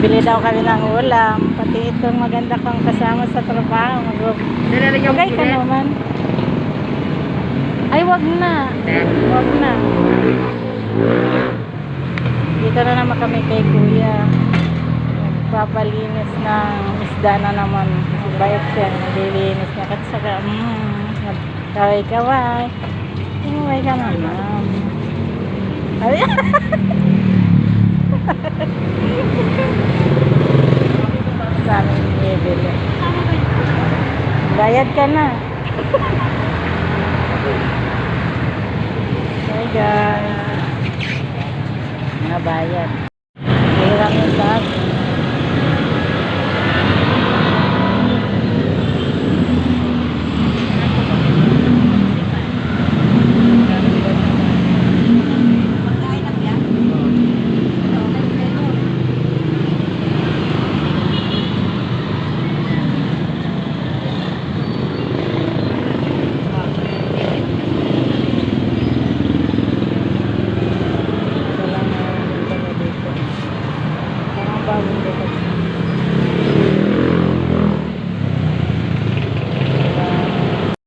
Bibili daw kami ng ulam. Pati itong maganda kang kasama sa trabaho. Okay ka naman. Ay, wag na. Wag na. Dito na naman kami kay Kuya. Nagpapalinis ng isda na naman. Bayot siya. Naglilinis niya. At saka, kaway-kaway. Kaway ka naman. Ay, sa amin bibili. Bayad ka na. Hey guys. Nabayad.